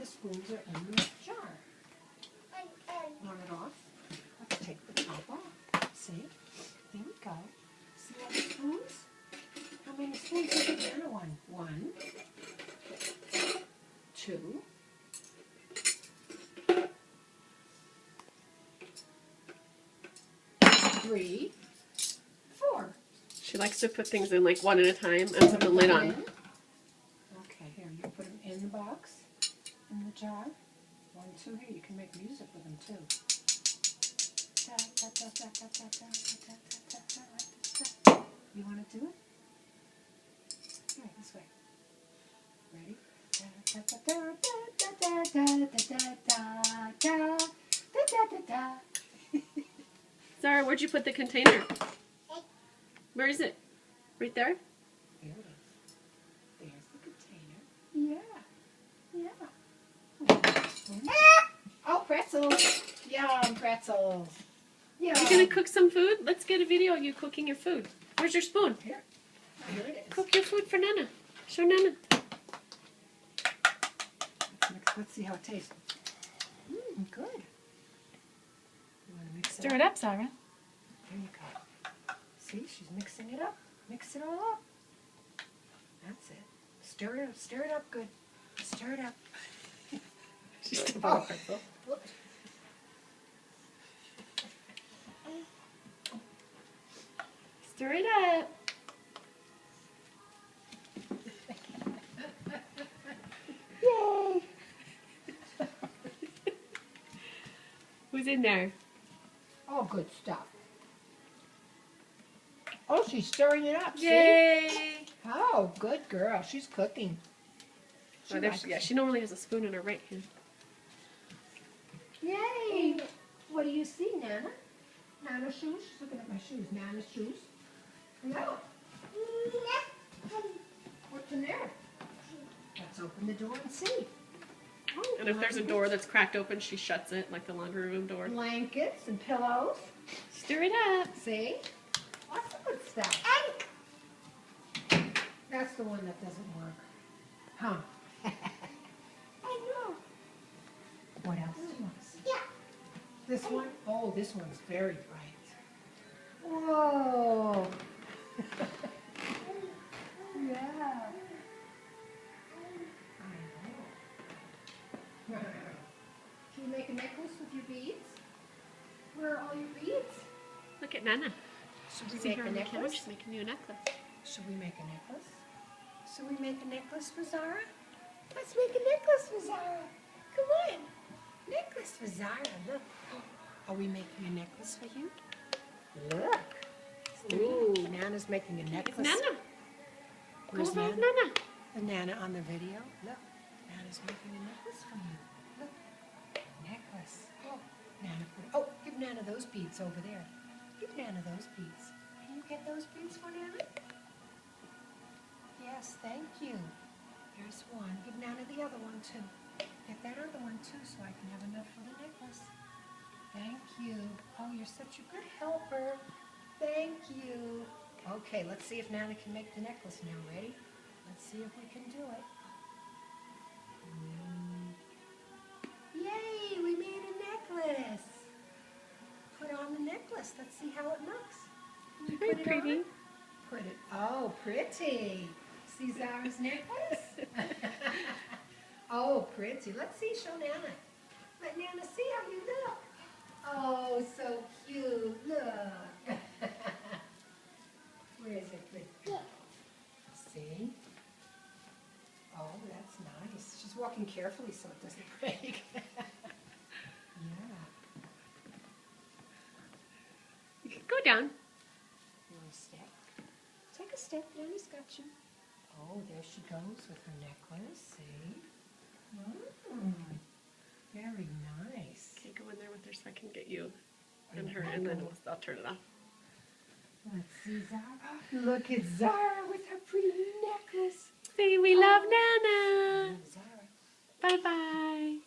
the spoons are in the jar. Want it off? Let's take the top off. See? There we go. See all the spoons? How many spoons does the banana one? 1, 2, 3, 4. She likes to put things in like one at a time and put the lid on. Okay, here, you put them in the box, in the jar. 1, 2, here, you can make music with them too. You want to do it? Here, this way. Ready? Zara, where'd you put the container? Where is it? Right there? There it is. There's the container. Yeah. Oh, pretzels. Yum, pretzels. Yum. You gonna cook some food? Let's get a video of you cooking your food. Where's your spoon? Here it is. Cook your food for Nana. Show Nana. Let's see how it tastes. Good. You want to mix Stir it up, Zara. There you go. See, she's mixing it up. Mix it all up. That's it. Stir it up good. Stir it up. She's still on a pretzel. Whoops. Stir it up. Yay! Who's in there? All good stuff. Oh, she's stirring it up. Yay! See? Oh, good girl. She's cooking. Oh, there she, yeah, she normally has a spoon in her right hand. Yay! What do you see, Nana? Nana's shoes? She's looking at my shoes. Nana's shoes? No. What's in there? Let's open the door and see. Oh, And if there's a door that's cracked open, she shuts it, like the laundry room door. blankets and pillows. Stir it up. See? Lots of good stuff. That's the one that doesn't work. Huh? I know. What else do you want to see? Yeah. This one? Oh, this one's very bright. Whoa. Yeah. I know. Can you make a necklace with your beads? Where are all your beads? Look at Nana. Should we See make her a on the camera? necklace? She's making you a necklace. Should we make a necklace? Should we make a necklace for Zara? Let's make a necklace for Zara. Come on. Necklace for Zara. Look. Are we making a necklace for you? Look. Ooh, Nana's making a It's necklace. Nana. Where's Go with Nana? Nana. The Nana on the video. Look. Nana's making a necklace for you. Look. Necklace. Oh, Nana put. Oh, give Nana those beads over there. Give Nana those beads. Can you get those beads for Nana? Yes, thank you. There's one. Give Nana the other one too. Get that other one too so I can have enough for the necklace. Thank you. Oh, you're such a good helper. Thank you. Okay, let's see if Nana can make the necklace now. Ready? Let's see if we can do it. Yay, we made a necklace. Put on the necklace. Let's see how it looks. Can you Very put it pretty. on? Put it. Oh, pretty. See Zara's necklace? Oh, pretty. Let's see. Show Nana. Let Nana see how you look. Oh, so cute. Look. Where is it? Good. See? Oh, that's nice. She's walking carefully so it doesn't break. Yeah. You can go down. You want a step? Take a step. Nana's got you. Oh, there she goes with her necklace. See? Very nice. Okay, go in there with her so I can get you and her, and then I'll turn it off. Let's see Zara. Look at Zara with her pretty necklace. Say we love Nana. Zara. Bye-bye.